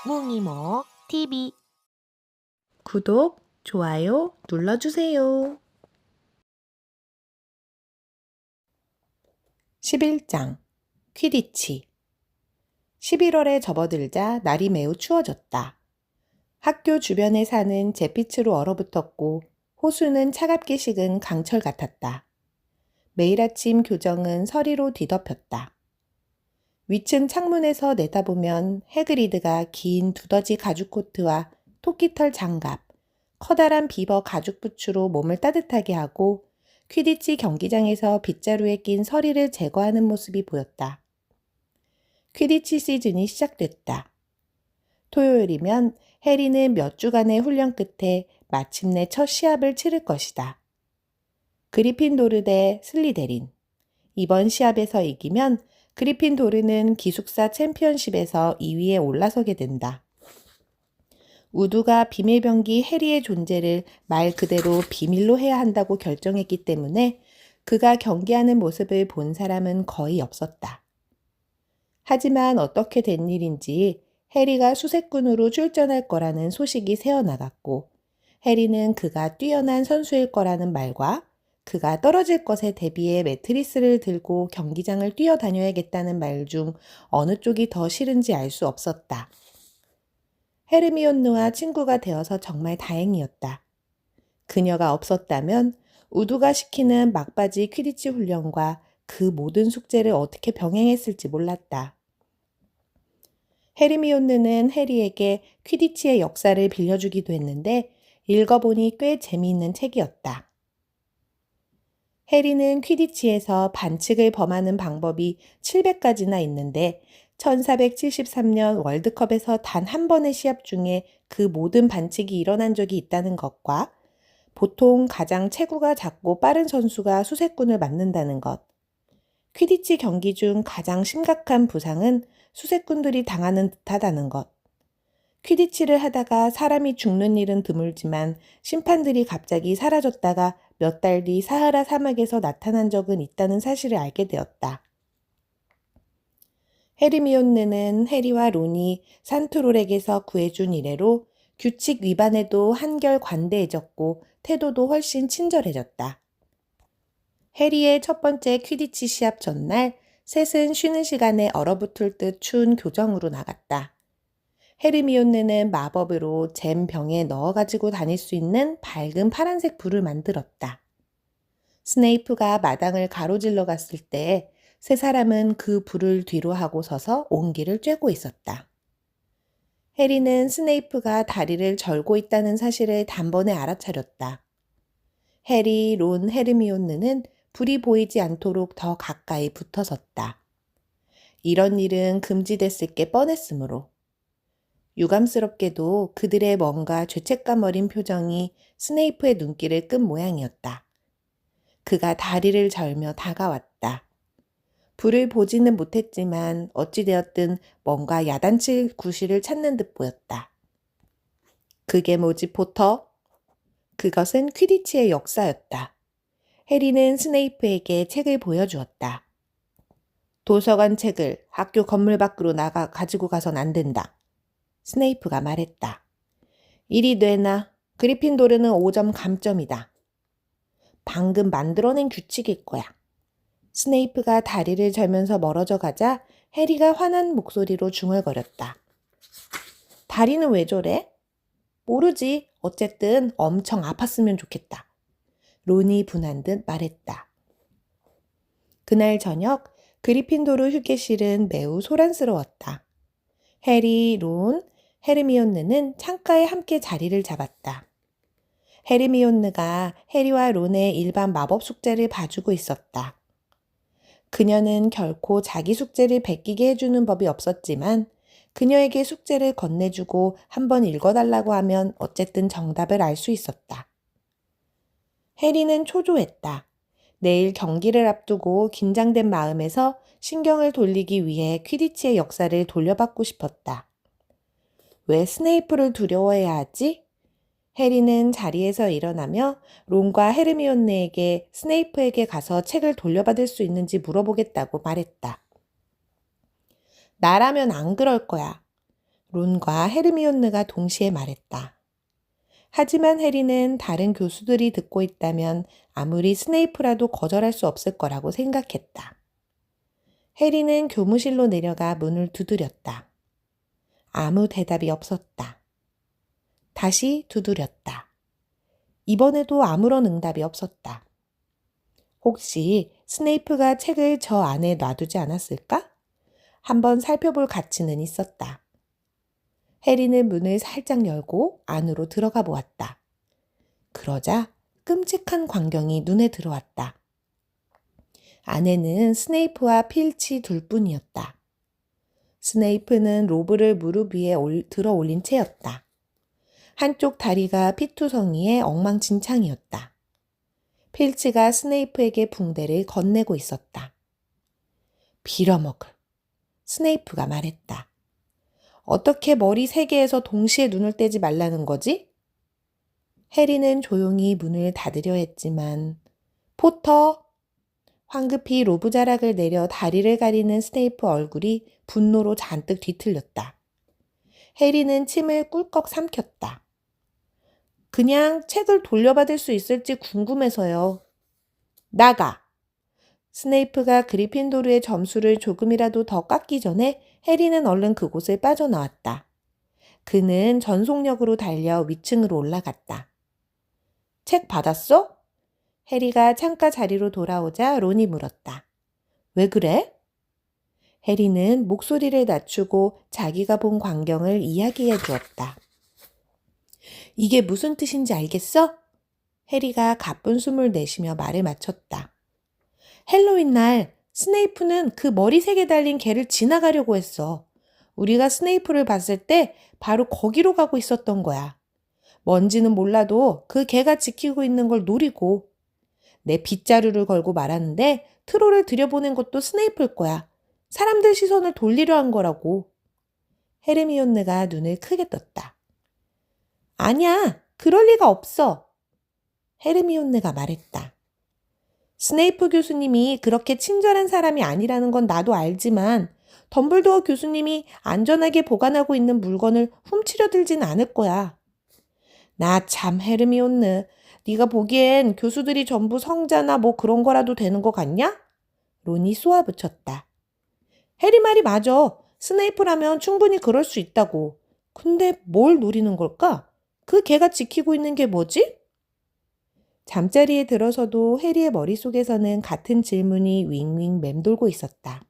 뭉이모 TV 구독, 좋아요 눌러주세요. 11장 퀴디치 11월에 접어들자 날이 매우 추워졌다. 학교 주변의 산은 잿빛으로 얼어붙었고 호수는 차갑게 식은 강철 같았다. 매일 아침 교정은 서리로 뒤덮였다. 위층 창문에서 내다보면 해그리드가 긴 두더지 가죽 코트와 토끼털 장갑, 커다란 비버 가죽 부츠로 몸을 따뜻하게 하고 퀴디치 경기장에서 빗자루에 낀 서리를 제거하는 모습이 보였다. 퀴디치 시즌이 시작됐다. 토요일이면 해리는 몇 주간의 훈련 끝에 마침내 첫 시합을 치를 것이다. 그리핀도르 대 슬리데린. 이번 시합에서 이기면 그리핀도르는 기숙사 챔피언십에서 2위에 올라서게 된다. 우두가 비밀병기 해리의 존재를 말 그대로 비밀로 해야 한다고 결정했기 때문에 그가 경기하는 모습을 본 사람은 거의 없었다. 하지만 어떻게 된 일인지 해리가 수색군으로 출전할 거라는 소식이 새어나갔고 해리는 그가 뛰어난 선수일 거라는 말과 그가 떨어질 것에 대비해 매트리스를 들고 경기장을 뛰어다녀야겠다는 말 중 어느 쪽이 더 싫은지 알 수 없었다. 헤르미온느와 친구가 되어서 정말 다행이었다. 그녀가 없었다면 우두가 시키는 막바지 퀴디치 훈련과 그 모든 숙제를 어떻게 병행했을지 몰랐다. 헤르미온느는 해리에게 퀴디치의 역사를 빌려주기도 했는데 읽어보니 꽤 재미있는 책이었다. 해리는 퀴디치에서 반칙을 범하는 방법이 700가지나 있는데 1473년 월드컵에서 단 한 번의 시합 중에 그 모든 반칙이 일어난 적이 있다는 것과 보통 가장 체구가 작고 빠른 선수가 수색군을 맡는다는 것, 퀴디치 경기 중 가장 심각한 부상은 수색군들이 당하는 듯하다는 것, 퀴디치를 하다가 사람이 죽는 일은 드물지만 심판들이 갑자기 사라졌다가 몇 달 뒤 사하라 사막에서 나타난 적은 있다는 사실을 알게 되었다. 헤르미온느는 해리와 론이 산트롤에게서 구해준 이래로 규칙 위반에도 한결 관대해졌고 태도도 훨씬 친절해졌다. 해리의 첫 번째 퀴디치 시합 전날 셋은 쉬는 시간에 얼어붙을 듯 추운 교정으로 나갔다. 헤르미온느는 마법으로 잼 병에 넣어 가지고 다닐 수 있는 밝은 파란색 불을 만들었다. 스네이프가 마당을 가로질러 갔을 때 세 사람은 그 불을 뒤로 하고 서서 온기를 쬐고 있었다. 해리는 스네이프가 다리를 절고 있다는 사실을 단번에 알아차렸다. 해리, 론, 헤르미온느는 불이 보이지 않도록 더 가까이 붙어 섰다. 이런 일은 금지됐을 게 뻔했으므로. 유감스럽게도 그들의 뭔가 죄책감 어린 표정이 스네이프의 눈길을 끈 모양이었다. 그가 다리를 절며 다가왔다. 불을 보지는 못했지만 어찌되었든 뭔가 야단칠 구실을 찾는 듯 보였다. 그게 뭐지, 포터? 그것은 퀴디치의 역사였다. 해리는 스네이프에게 책을 보여주었다. 도서관 책을 학교 건물 밖으로 나가 가지고 가선 안 된다. 스네이프가 말했다. 이리 뇌나 그리핀도르는 5점 감점이다. 방금 만들어낸 규칙일 거야. 스네이프가 다리를 절면서 멀어져 가자 해리가 화난 목소리로 중얼거렸다. 다리는 왜 저래? 모르지. 어쨌든 엄청 아팠으면 좋겠다. 론이 분한 듯 말했다. 그날 저녁 그리핀도르 휴게실은 매우 소란스러웠다. 해리, 론, 헤르미온느는 창가에 함께 자리를 잡았다. 헤르미온느가 해리와 론의 일반 마법 숙제를 봐주고 있었다. 그녀는 결코 자기 숙제를 베끼게 해주는 법이 없었지만 그녀에게 숙제를 건네주고 한번 읽어달라고 하면 어쨌든 정답을 알 수 있었다. 해리는 초조했다. 내일 경기를 앞두고 긴장된 마음에서 신경을 돌리기 위해 퀴디치의 역사를 돌려받고 싶었다. 왜 스네이프를 두려워해야 하지? 해리는 자리에서 일어나며 론과 헤르미온느에게 스네이프에게 가서 책을 돌려받을 수 있는지 물어보겠다고 말했다. 나라면 안 그럴 거야. 론과 헤르미온느가 동시에 말했다. 하지만 해리는 다른 교수들이 듣고 있다면 아무리 스네이프라도 거절할 수 없을 거라고 생각했다. 해리는 교무실로 내려가 문을 두드렸다. 아무 대답이 없었다. 다시 두드렸다. 이번에도 아무런 응답이 없었다. 혹시 스네이프가 책을 저 안에 놔두지 않았을까? 한번 살펴볼 가치는 있었다. 해리는 문을 살짝 열고 안으로 들어가 보았다. 그러자 끔찍한 광경이 눈에 들어왔다. 안에는 스네이프와 필치 둘뿐이었다. 스네이프는 로브를 무릎 위에 들어 올린 채였다. 한쪽 다리가 피투성이에 엉망진창이었다. 필치가 스네이프에게 붕대를 건네고 있었다. 빌어먹을. 스네이프가 말했다. 어떻게 머리 세 개에서 동시에 눈을 떼지 말라는 거지? 해리는 조용히 문을 닫으려 했지만 포터! 황급히 로브 자락을 내려 다리를 가리는 스네이프 얼굴이 분노로 잔뜩 뒤틀렸다. 해리는 침을 꿀꺽 삼켰다. 그냥 책을 돌려받을 수 있을지 궁금해서요. 나가! 스네이프가 그리핀도르의 점수를 조금이라도 더 깎기 전에 해리는 얼른 그곳을 빠져나왔다. 그는 전속력으로 달려 위층으로 올라갔다. 책 받았어? 해리가 창가 자리로 돌아오자 론이 물었다. 왜 그래? 해리는 목소리를 낮추고 자기가 본 광경을 이야기해 주었다. 이게 무슨 뜻인지 알겠어? 해리가 가쁜 숨을 내쉬며 말을 마쳤다. 헬로윈 날 스네이프는 그 머리 색에 달린 개를 지나가려고 했어. 우리가 스네이프를 봤을 때 바로 거기로 가고 있었던 거야. 뭔지는 몰라도 그 개가 지키고 있는 걸 노리고 내 빗자루를 걸고 말하는데 트롤을 들여보낸 것도 스네이프일 거야. 사람들 시선을 돌리려 한 거라고. 헤르미온느가 눈을 크게 떴다. 아니야, 그럴 리가 없어. 헤르미온느가 말했다. 스네이프 교수님이 그렇게 친절한 사람이 아니라는 건 나도 알지만 덤블도어 교수님이 안전하게 보관하고 있는 물건을 훔치려 들진 않을 거야. 나 참 헤르미온느, 네가 보기엔 교수들이 전부 성자나 뭐 그런 거라도 되는 거 같냐? 론이 쏘아붙였다. 해리 말이 맞아. 스네이프라면 충분히 그럴 수 있다고. 근데 뭘 노리는 걸까? 그 개가 지키고 있는 게 뭐지? 잠자리에 들어서도 해리의 머릿속에서는 같은 질문이 윙윙 맴돌고 있었다.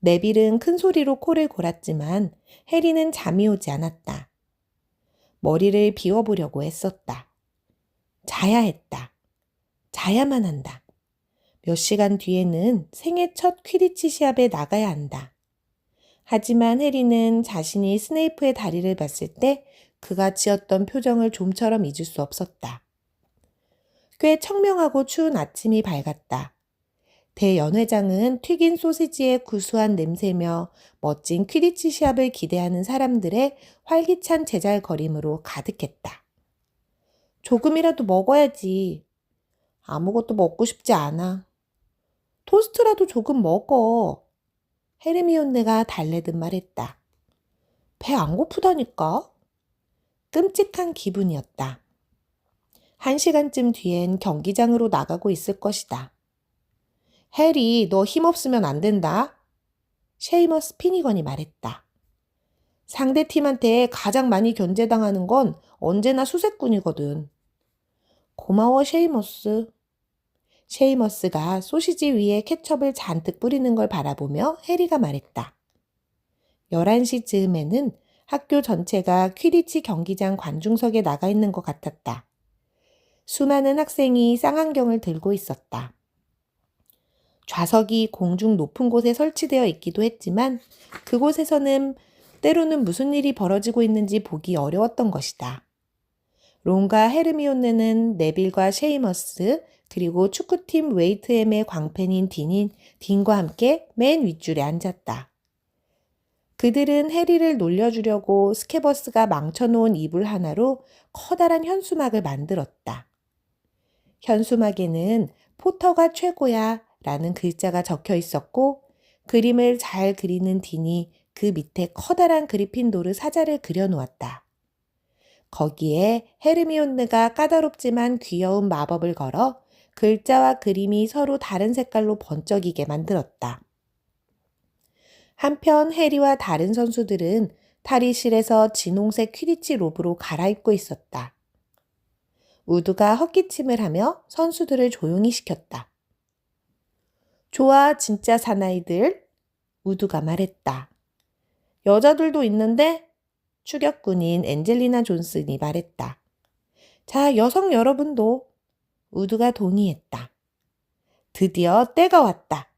네빌은 큰 소리로 코를 골았지만 해리는 잠이 오지 않았다. 머리를 비워보려고 했었다. 자야 했다. 자야만 한다. 몇 시간 뒤에는 생애 첫 퀴디치 시합에 나가야 한다. 하지만 해리는 자신이 스네이프의 다리를 봤을 때 그가 지었던 표정을 좀처럼 잊을 수 없었다. 꽤 청명하고 추운 아침이 밝았다. 대연회장은 튀긴 소시지의 구수한 냄새며 멋진 퀴디치 시합을 기대하는 사람들의 활기찬 제잘거림으로 가득했다. 조금이라도 먹어야지. 아무것도 먹고 싶지 않아. 토스트라도 조금 먹어. 헤르미온느가 달래듯 말했다. 배 안 고프다니까? 끔찍한 기분이었다. 1시간쯤 뒤엔 경기장으로 나가고 있을 것이다. 해리, 너 힘없으면 안 된다. 셰이머스 피니건이 말했다. 상대팀한테 가장 많이 견제당하는 건 언제나 수색꾼이거든. 고마워, 셰이머스. 셰이머스가 소시지 위에 케첩을 잔뜩 뿌리는 걸 바라보며 해리가 말했다. 11시 즈음에는 학교 전체가 퀴디치 경기장 관중석에 나가 있는 것 같았다. 수많은 학생이 쌍안경을 들고 있었다. 좌석이 공중 높은 곳에 설치되어 있기도 했지만 그곳에서는 때로는 무슨 일이 벌어지고 있는지 보기 어려웠던 것이다. 론과 헤르미온느는 네빌과 셰이머스 그리고 축구팀 웨이트햄의 광팬인 딘과 함께 맨 윗줄에 앉았다. 그들은 해리를 놀려주려고 스케버스가 망쳐놓은 이불 하나로 커다란 현수막을 만들었다. 현수막에는 포터가 최고야 라는 글자가 적혀 있었고 그림을 잘 그리는 딘이 그 밑에 커다란 그리핀도르 사자를 그려놓았다. 거기에 헤르미온느가 까다롭지만 귀여운 마법을 걸어 글자와 그림이 서로 다른 색깔로 번쩍이게 만들었다. 한편 해리와 다른 선수들은 탈의실에서 진홍색 퀴디치 로브로 갈아입고 있었다. 우드가 헛기침을 하며 선수들을 조용히 시켰다. 좋아, 진짜 사나이들, 우드가 말했다. 여자들도 있는데? 추격꾼인 엔젤리나 존슨이 말했다. 자, 여성 여러분도, 우드가 동의했다. 드디어 때가 왔다.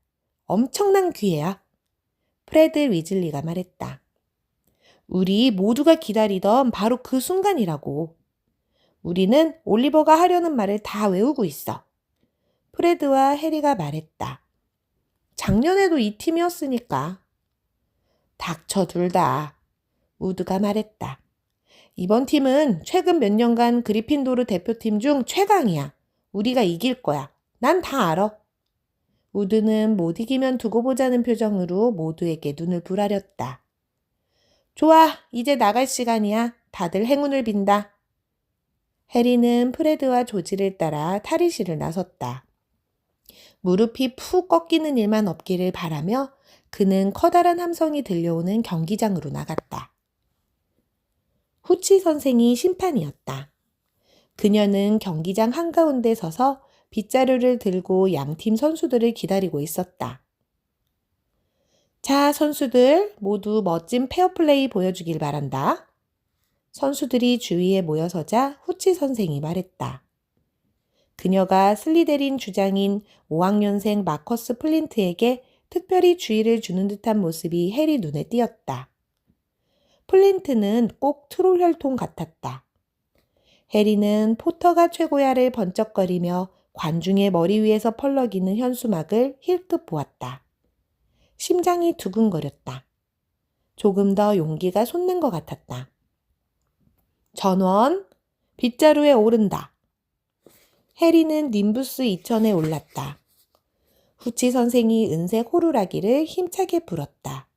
엄청난 기회야. 프레드 위즐리가 말했다. 우리 모두가 기다리던 바로 그 순간이라고. 우리는 올리버가 하려는 말을 다 외우고 있어. 프레드와 해리가 말했다. 작년에도 이 팀이었으니까. 닥쳐 둘 다. 우드가 말했다. 이번 팀은 최근 몇 년간 그리핀도르 대표팀 중 최강이야. 우리가 이길 거야. 난 다 알아. 우드는 못 이기면 두고 보자는 표정으로 모두에게 눈을 부라렸다. 좋아, 이제 나갈 시간이야. 다들 행운을 빈다. 해리는 프레드와 조지를 따라 탈의실을 나섰다. 무릎이 푹 꺾이는 일만 없기를 바라며 그는 커다란 함성이 들려오는 경기장으로 나갔다. 후치 선생이 심판이었다. 그녀는 경기장 한가운데 서서 빗자루를 들고 양팀 선수들을 기다리고 있었다. 자, 선수들 모두 멋진 페어플레이 보여주길 바란다. 선수들이 주위에 모여서자 후치 선생이 말했다. 그녀가 슬리데린 주장인 5학년생 마커스 플린트에게 특별히 주의를 주는 듯한 모습이 해리 눈에 띄었다. 플린트는 꼭 트롤 혈통 같았다. 해리는 포터가 최고야를 번쩍거리며 관중의 머리 위에서 펄럭이는 현수막을 힐끗 보았다. 심장이 두근거렸다. 조금 더 용기가 솟는 것 같았다. 전원, 빗자루에 오른다. 해리는 님부스 2000에 올랐다. 후치 선생이 은색 호루라기를 힘차게 불었다.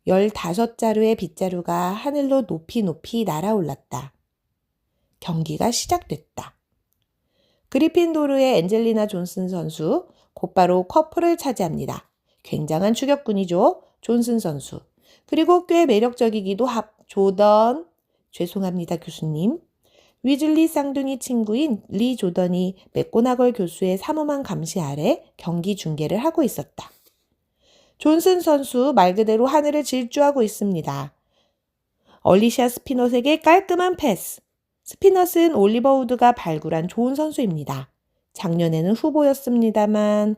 15자루의 빗자루가 하늘로 높이 높이 날아올랐다. 경기가 시작됐다. 그리핀도르의 엔젤리나 존슨 선수, 곧바로 커플을 차지합니다. 굉장한 추격꾼이죠. 존슨 선수. 그리고 꽤 매력적이기도 죄송합니다, 교수님. 위즐리 쌍둥이 친구인 리 조던이 맥고나걸 교수의 삼엄한 감시 아래 경기 중계를 하고 있었다. 존슨 선수 말 그대로 하늘을 질주하고 있습니다. 얼리샤 스피넛에게 깔끔한 패스. 스피넛은 올리버 우드가 발굴한 좋은 선수입니다. 작년에는 후보였습니다만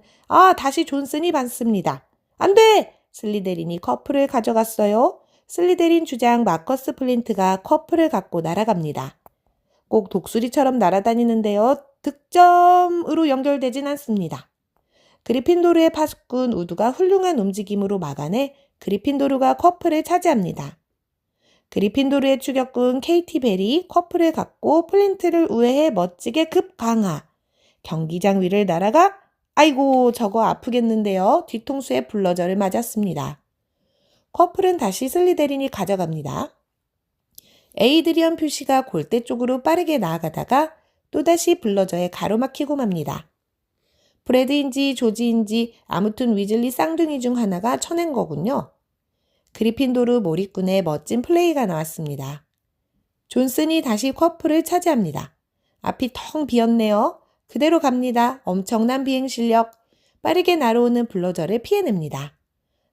다시 존슨이 받습니다. 안 돼! 슬리데린이 커플을 가져갔어요. 슬리데린 주장 마커스 플린트가 커플을 갖고 날아갑니다. 꼭 독수리처럼 날아다니는데요. 득점으로 연결되진 않습니다. 그리핀도르의 파수꾼 우드가 훌륭한 움직임으로 막아내 그리핀도르가 커플을 차지합니다. 그리핀도르의 추격꾼 케이티 벨이 커플을 갖고 플린트를 우회해 멋지게 급강하. 경기장 위를 날아가 아이고 저거 아프겠는데요. 뒤통수에 블러저를 맞았습니다. 커플은 다시 슬리데린이 가져갑니다. 에이드리언 퓨시가 골대 쪽으로 빠르게 나아가다가 또다시 블러저에 가로막히고 맙니다. 브래드인지 조지인지 아무튼 위즐리 쌍둥이 중 하나가 쳐낸 거군요. 그리핀도르 몰입꾼의 멋진 플레이가 나왔습니다. 존슨이 다시 커플을 차지합니다. 앞이 텅 비었네요. 그대로 갑니다. 엄청난 비행 실력. 빠르게 날아오는 블러저를 피해냅니다.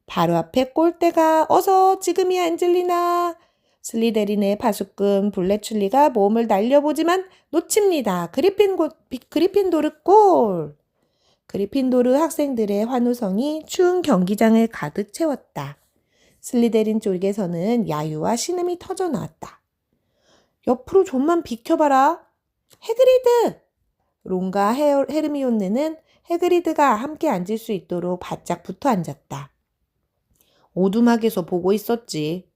바로 앞에 골대가 어서 지금이야 엔젤리나. 슬리데린의 파수꾼 블레출리가 몸을 날려보지만 놓칩니다. 그리핀도르 골! 그리핀도르 학생들의 환호성이 추운 경기장을 가득 채웠다. 슬리데린 쪽에서는 야유와 신음이 터져 나왔다. 옆으로 좀만 비켜봐라. 해그리드! 론과 헤르미온느는 해그리드가 함께 앉을 수 있도록 바짝 붙어 앉았다. 오두막에서 보고 있었지.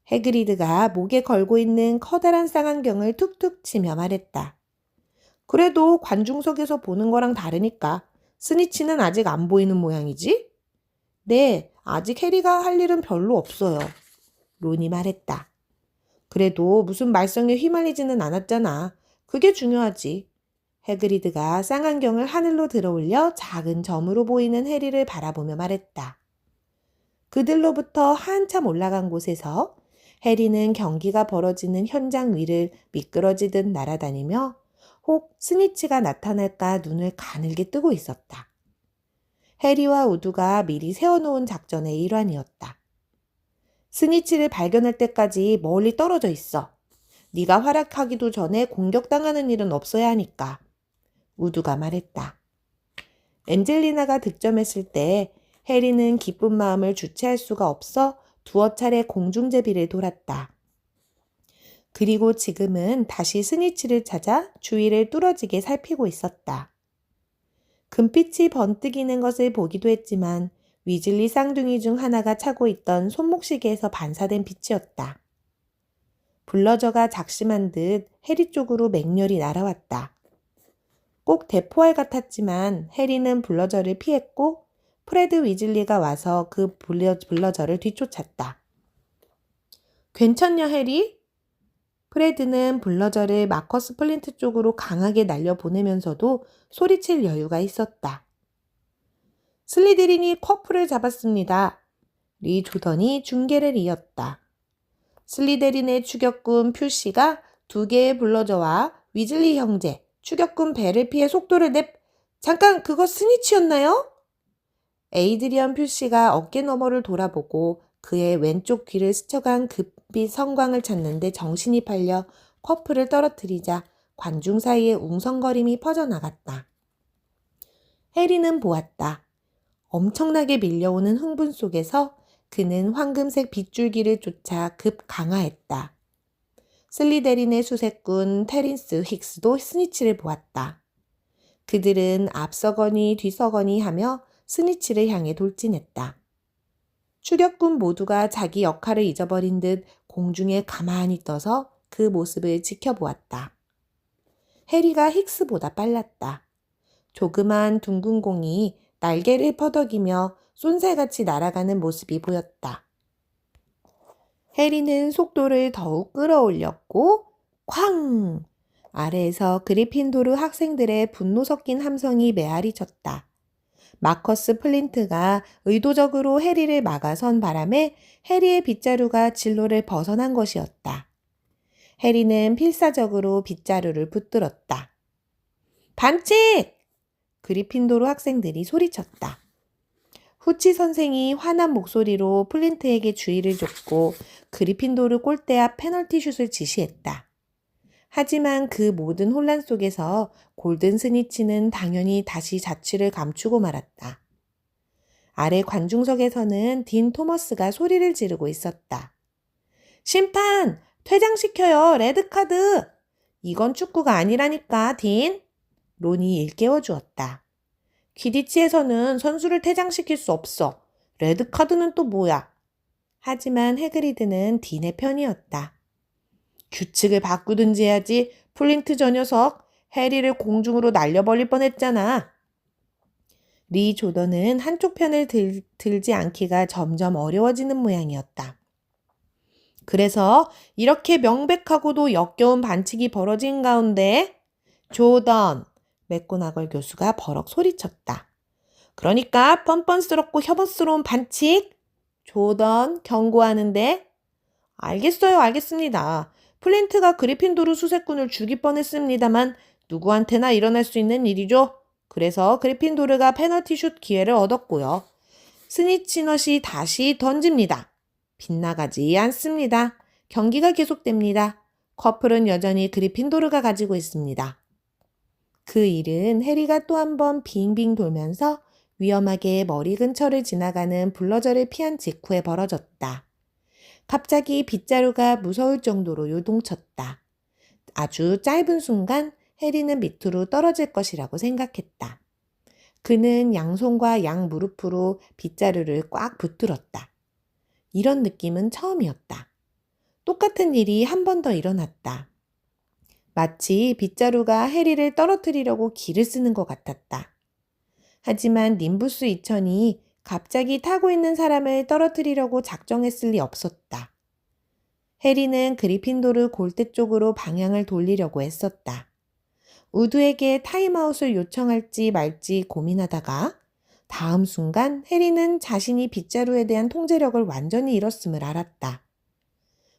해그리드가 목에 걸고 있는 커다란 쌍안경을 툭툭 치며 말했다. 그래도 관중석에서 보는 거랑 다르니까 스니치는 아직 안 보이는 모양이지? 네, 아직 해리가 할 일은 별로 없어요. 론이 말했다. 그래도 무슨 말썽에 휘말리지는 않았잖아. 그게 중요하지. 해그리드가 쌍안경을 하늘로 들어올려 작은 점으로 보이는 해리를 바라보며 말했다. 그들로부터 한참 올라간 곳에서 해리는 경기가 벌어지는 현장 위를 미끄러지듯 날아다니며 혹 스니치가 나타날까 눈을 가늘게 뜨고 있었다. 해리와 우두가 미리 세워놓은 작전의 일환이었다. 스니치를 발견할 때까지 멀리 떨어져 있어. 네가 활약하기도 전에 공격당하는 일은 없어야 하니까. 우두가 말했다. 엔젤리나가 득점했을 때 해리는 기쁜 마음을 주체할 수가 없어 두어 차례 공중제비를 돌았다. 그리고 지금은 다시 스니치를 찾아 주위를 뚫어지게 살피고 있었다. 금빛이 번뜩이는 것을 보기도 했지만 위즐리 쌍둥이 중 하나가 차고 있던 손목시계에서 반사된 빛이었다. 블러저가 작심한 듯 해리 쪽으로 맹렬히 날아왔다. 꼭 대포알 같았지만 해리는 블러저를 피했고 프레드 위즐리가 와서 그 블러저를 뒤쫓았다. 괜찮냐, 해리? 프레드는 블러저를 마커스 플린트 쪽으로 강하게 날려보내면서도 소리칠 여유가 있었다. 슬리드린이 커프를 잡았습니다. 리 조던이 중계를 이었다. 슬리데린의 추격군 퓨시가 2개의 블러저와 위즐리 형제, 추격군 벨을 피해 속도를 잠깐 그거 스니치였나요? 에이드리언 퓨시가 어깨 너머를 돌아보고 그의 왼쪽 귀를 스쳐간 급빛 성광을 찾는데 정신이 팔려 커프를 떨어뜨리자 관중 사이에 웅성거림이 퍼져나갔다. 해리는 보았다. 엄청나게 밀려오는 흥분 속에서 그는 황금색 빗줄기를 쫓아 급 강화했다. 슬리데린의 수색꾼 테린스 힉스도 스니치를 보았다. 그들은 앞서거니 뒤서거니 하며 스니치를 향해 돌진했다. 추격군 모두가 자기 역할을 잊어버린 듯 공중에 가만히 떠서 그 모습을 지켜보았다. 해리가 힉스보다 빨랐다. 조그만 둥근 공이 날개를 퍼덕이며 쏜살같이 날아가는 모습이 보였다. 해리는 속도를 더욱 끌어올렸고 쾅! 아래에서 그리핀도르 학생들의 분노 섞인 함성이 메아리 쳤다. 마커스 플린트가 의도적으로 해리를 막아선 바람에 해리의 빗자루가 진로를 벗어난 것이었다. 해리는 필사적으로 빗자루를 붙들었다. 반칙! 그리핀도르 학생들이 소리쳤다. 후치 선생이 화난 목소리로 플린트에게 주의를 줬고 그리핀도르 골대 앞 페널티 슛을 지시했다. 하지만 그 모든 혼란 속에서 골든 스니치는 당연히 다시 자취를 감추고 말았다. 아래 관중석에서는 딘 토머스가 소리를 지르고 있었다. 심판! 퇴장시켜요! 레드카드! 이건 축구가 아니라니까, 딘! 론이 일깨워 주었다. 퀴디치에서는 선수를 퇴장시킬 수 없어. 레드카드는 또 뭐야? 하지만 해그리드는 딘의 편이었다. 규칙을 바꾸든지 해야지. 플린트 저 녀석 해리를 공중으로 날려버릴 뻔했잖아. 리 조던은 한쪽 편을 들지 않기가 점점 어려워지는 모양이었다. 그래서 이렇게 명백하고도 역겨운 반칙이 벌어진 가운데 조던, 맥고나걸 교수가 버럭 소리쳤다. 그러니까 뻔뻔스럽고 혐오스러운 반칙? 조던 경고하는데 알겠어요, 알겠습니다. 플린트가 그리핀도르 수색군을 죽일 뻔했습니다만 누구한테나 일어날 수 있는 일이죠. 그래서 그리핀도르가 페널티 슛 기회를 얻었고요. 스니치넛이 다시 던집니다. 빗나가지 않습니다. 경기가 계속됩니다. 커플은 여전히 그리핀도르가 가지고 있습니다. 그 일은 해리가 또 한 번 빙빙 돌면서 위험하게 머리 근처를 지나가는 블러저를 피한 직후에 벌어졌다. 갑자기 빗자루가 무서울 정도로 요동쳤다. 아주 짧은 순간 해리는 밑으로 떨어질 것이라고 생각했다. 그는 양손과 양무릎으로 빗자루를 꽉 붙들었다. 이런 느낌은 처음이었다. 똑같은 일이 한 번 더 일어났다. 마치 빗자루가 해리를 떨어뜨리려고 기를 쓰는 것 같았다. 하지만 님부스 2000이 갑자기 타고 있는 사람을 떨어뜨리려고 작정했을 리 없었다. 해리는 그리핀도르 골대 쪽으로 방향을 돌리려고 했었다. 우드에게 타임아웃을 요청할지 말지 고민하다가 다음 순간 해리는 자신이 빗자루에 대한 통제력을 완전히 잃었음을 알았다.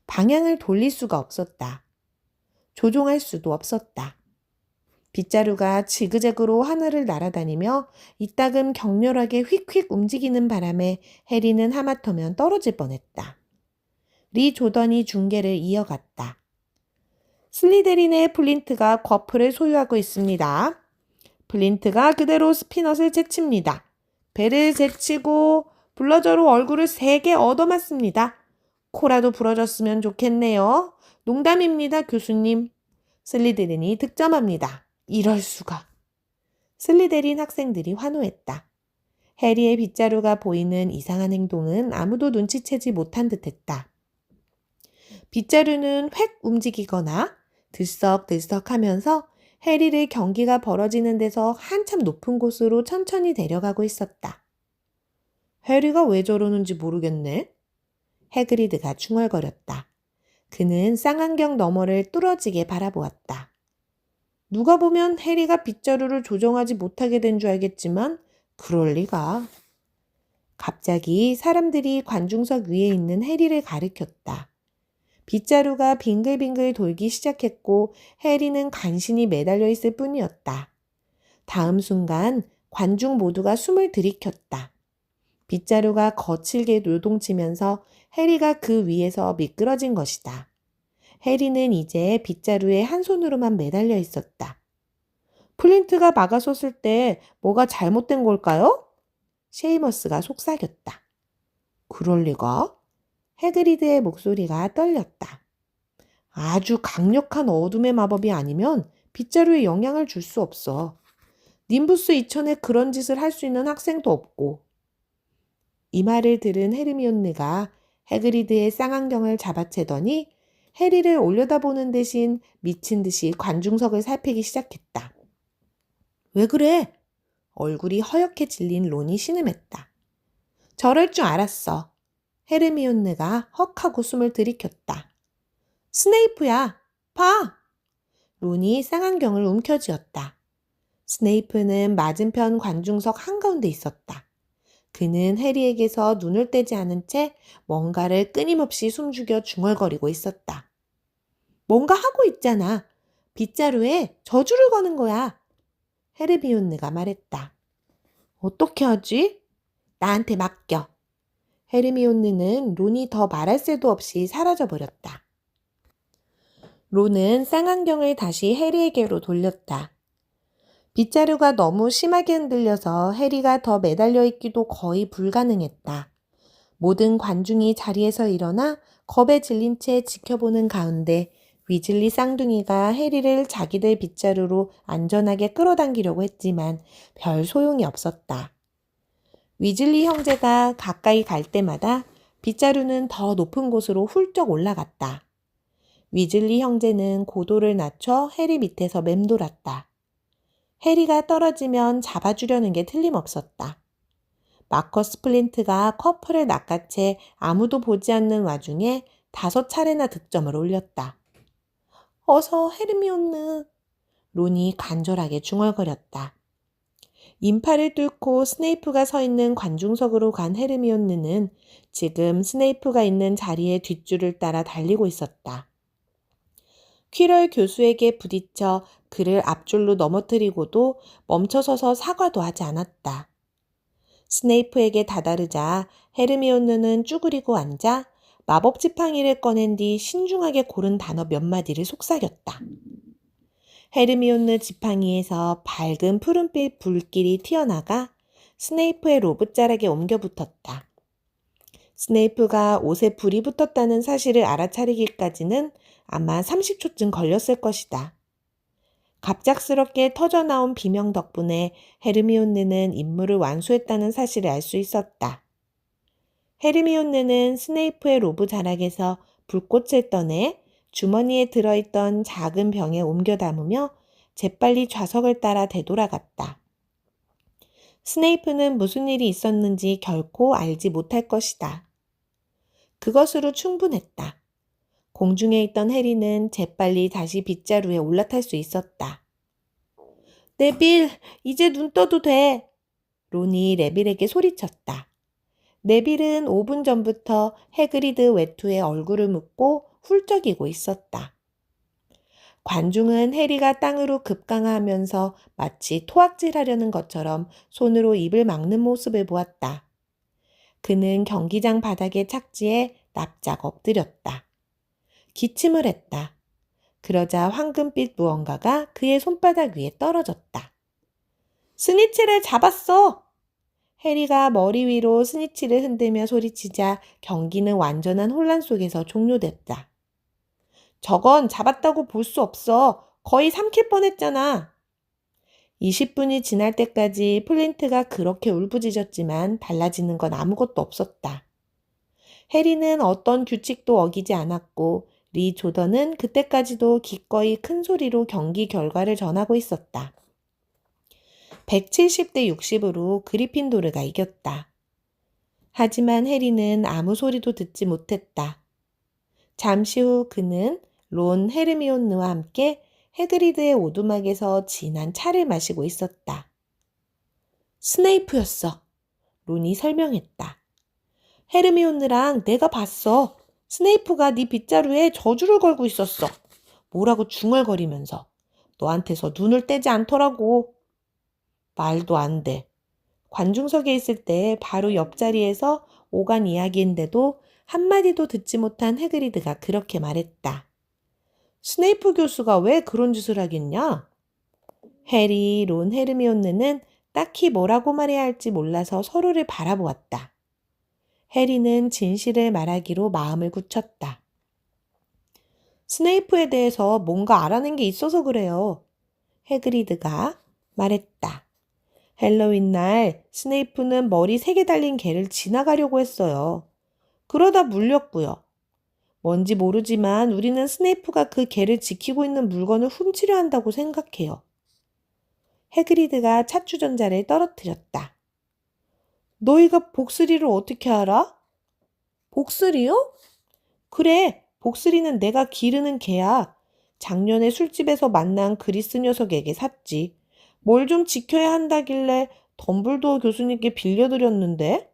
방향을 돌릴 수가 없었다. 조종할 수도 없었다. 빗자루가 지그재그로 하늘을 날아다니며 이따금 격렬하게 휙휙 움직이는 바람에 해리는 하마터면 떨어질 뻔했다. 리 조던이 중계를 이어갔다. 슬리데린의 플린트가 quaff를 소유하고 있습니다. 플린트가 그대로 스피넛을 제칩니다. 배를 제치고 블러저로 얼굴을 세게 얻어맞습니다. 코라도 부러졌으면 좋겠네요. 농담입니다, 교수님. 슬리데린이 득점합니다. 이럴 수가. 슬리데린 학생들이 환호했다. 해리의 빗자루가 보이는 이상한 행동은 아무도 눈치채지 못한 듯했다. 빗자루는 획 움직이거나 들썩들썩하면서 해리를 경기가 벌어지는 데서 한참 높은 곳으로 천천히 데려가고 있었다. 해리가 왜 저러는지 모르겠네. 해그리드가 중얼거렸다. 그는 쌍안경 너머를 뚫어지게 바라보았다. 누가 보면 해리가 빗자루를 조정하지 못하게 된 줄 알겠지만 그럴 리가. 갑자기 사람들이 관중석 위에 있는 해리를 가리켰다. 빗자루가 빙글빙글 돌기 시작했고 해리는 간신히 매달려 있을 뿐이었다. 다음 순간 관중 모두가 숨을 들이켰다. 빗자루가 거칠게 요동치면서 해리가 그 위에서 미끄러진 것이다. 해리는 이제 빗자루에 한 손으로만 매달려 있었다. 플린트가 막아섰을 때 뭐가 잘못된 걸까요? 셰이머스가 속삭였다. 그럴 리가? 해그리드의 목소리가 떨렸다. 아주 강력한 어둠의 마법이 아니면 빗자루에 영향을 줄 수 없어. 님부스 이천에 그런 짓을 할 수 있는 학생도 없고. 이 말을 들은 헤르미온느가 해그리드의 쌍안경을 잡아채더니 해리를 올려다보는 대신 미친 듯이 관중석을 살피기 시작했다. 왜 그래? 얼굴이 허옇게 질린 론이 신음했다. 저럴 줄 알았어. 헤르미온느가 헉하고 숨을 들이켰다. 스네이프야, 봐! 론이 쌍안경을 움켜쥐었다. 스네이프는 맞은편 관중석 한가운데 있었다. 그는 해리에게서 눈을 떼지 않은 채 뭔가를 끊임없이 숨죽여 중얼거리고 있었다. 뭔가 하고 있잖아. 빗자루에 저주를 거는 거야. 헤르미온느가 말했다. 어떻게 하지? 나한테 맡겨. 헤르미온느는 론이 더 말할 새도 없이 사라져버렸다. 론은 쌍안경을 다시 해리에게로 돌렸다. 빗자루가 너무 심하게 흔들려서 해리가 더 매달려 있기도 거의 불가능했다. 모든 관중이 자리에서 일어나 겁에 질린 채 지켜보는 가운데 위즐리 쌍둥이가 해리를 자기들 빗자루로 안전하게 끌어당기려고 했지만 별 소용이 없었다. 위즐리 형제가 가까이 갈 때마다 빗자루는 더 높은 곳으로 훌쩍 올라갔다. 위즐리 형제는 고도를 낮춰 해리 밑에서 맴돌았다. 해리가 떨어지면 잡아주려는 게 틀림없었다. 마커스 플린트가 커플을 낚아채 아무도 보지 않는 와중에 5차례나 득점을 올렸다. 어서 헤르미온느. 론이 간절하게 중얼거렸다. 인파를 뚫고 스네이프가 서 있는 관중석으로 간 헤르미온느는 지금 스네이프가 있는 자리의 뒷줄을 따라 달리고 있었다. 퀴럴 교수에게 부딪혀 그를 앞줄로 넘어뜨리고도 멈춰서서 사과도 하지 않았다. 스네이프에게 다다르자 헤르미온느는 쭈그리고 앉아 마법 지팡이를 꺼낸 뒤 신중하게 고른 단어 몇 마디를 속삭였다. 헤르미온느 지팡이에서 밝은 푸른빛 불길이 튀어나가 스네이프의 로봇자락에 옮겨 붙었다. 스네이프가 옷에 불이 붙었다는 사실을 알아차리기까지는 아마 30초쯤 걸렸을 것이다. 갑작스럽게 터져나온 비명 덕분에 헤르미온느는 임무를 완수했다는 사실을 알 수 있었다. 헤르미온느는 스네이프의 로브 자락에서 불꽃을 떠내 주머니에 들어있던 작은 병에 옮겨 담으며 재빨리 좌석을 따라 되돌아갔다. 스네이프는 무슨 일이 있었는지 결코 알지 못할 것이다. 그것으로 충분했다. 공중에 있던 해리는 재빨리 다시 빗자루에 올라탈 수 있었다. 네빌, 이제 눈 떠도 돼. 론이 네빌에게 소리쳤다. 네빌은 5분 전부터 해그리드 외투에 얼굴을 묻고 훌쩍이고 있었다. 관중은 해리가 땅으로 급강하면서 마치 토악질하려는 것처럼 손으로 입을 막는 모습을 보았다. 그는 경기장 바닥에 착지해 납작 엎드렸다. 기침을 했다. 그러자 황금빛 무언가가 그의 손바닥 위에 떨어졌다. 스니치를 잡았어! 해리가 머리 위로 스니치를 흔들며 소리치자 경기는 완전한 혼란 속에서 종료됐다. 저건 잡았다고 볼 수 없어. 거의 삼킬 뻔했잖아. 20분이 지날 때까지 플린트가 그렇게 울부짖었지만 달라지는 건 아무것도 없었다. 해리는 어떤 규칙도 어기지 않았고 리 조던은 그때까지도 기꺼이 큰 소리로 경기 결과를 전하고 있었다. 170대 60으로 그리핀도르가 이겼다. 하지만 해리는 아무 소리도 듣지 못했다. 잠시 후 그는 론, 헤르미온느와 함께 해그리드의 오두막에서 진한 차를 마시고 있었다. 스네이프였어. 론이 설명했다. 헤르미온느랑 내가 봤어. 스네이프가 네 빗자루에 저주를 걸고 있었어. 뭐라고 중얼거리면서. 너한테서 눈을 떼지 않더라고. 말도 안 돼. 관중석에 있을 때 바로 옆자리에서 오간 이야기인데도 한마디도 듣지 못한 해그리드가 그렇게 말했다. 스네이프 교수가 왜 그런 짓을 하겠냐? 해리, 론, 헤르미온느는 딱히 뭐라고 말해야 할지 몰라서 서로를 바라보았다. 해리는 진실을 말하기로 마음을 굳혔다. 스네이프에 대해서 뭔가 알아낸 게 있어서 그래요. 해그리드가 말했다. 헬로윈 날 스네이프는 머리 3개 달린 개를 지나가려고 했어요. 그러다 물렸고요. 뭔지 모르지만 우리는 스네이프가 그 개를 지키고 있는 물건을 훔치려 한다고 생각해요. 해그리드가 찻주전자를 떨어뜨렸다. 너희가 복스리를 어떻게 알아? 복스리요? 그래, 복스리는 내가 기르는 개야. 작년에 술집에서 만난 그리스 녀석에게 샀지. 뭘 좀 지켜야 한다길래 덤블도어 교수님께 빌려드렸는데?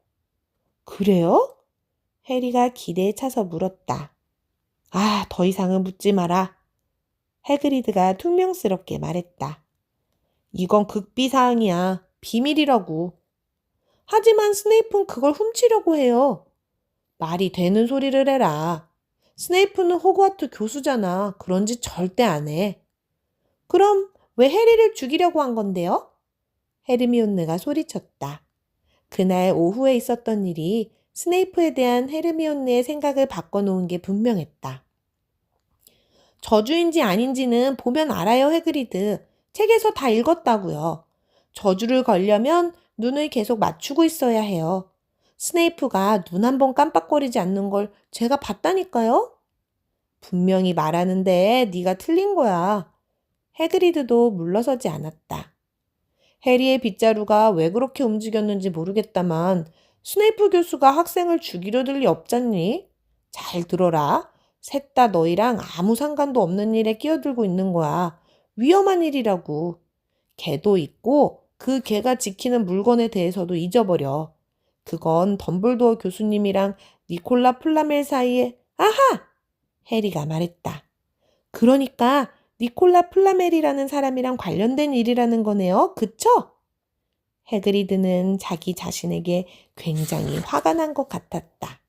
그래요? 해리가 기대에 차서 물었다. 아, 더 이상은 묻지 마라. 해그리드가 퉁명스럽게 말했다. 이건 극비사항이야. 비밀이라고. 하지만 스네이프는 그걸 훔치려고 해요. 말이 되는 소리를 해라. 스네이프는 호그와트 교수잖아. 그런 짓 절대 안 해. 그럼 왜 해리를 죽이려고 한 건데요? 헤르미온느가 소리쳤다. 그날 오후에 있었던 일이 스네이프에 대한 헤르미온느의 생각을 바꿔놓은 게 분명했다. 저주인지 아닌지는 보면 알아요, 해그리드. 책에서 다 읽었다고요. 저주를 걸려면 눈을 계속 맞추고 있어야 해요. 스네이프가 눈 한 번 깜빡거리지 않는 걸 제가 봤다니까요? 분명히 말하는데 네가 틀린 거야. 해그리드도 물러서지 않았다. 해리의 빗자루가 왜 그렇게 움직였는지 모르겠다만 스네이프 교수가 학생을 죽이려 들 리 없잖니? 잘 들어라. 셋 다 너희랑 아무 상관도 없는 일에 끼어들고 있는 거야. 위험한 일이라고. 개도 있고 그 개가 지키는 물건에 대해서도 잊어버려. 그건 덤블도어 교수님이랑 니콜라 플라멜 사이에 아하! 해리가 말했다. 그러니까 니콜라 플라멜이라는 사람이랑 관련된 일이라는 거네요. 그쵸? 해그리드는 자기 자신에게 굉장히 화가 난 것 같았다.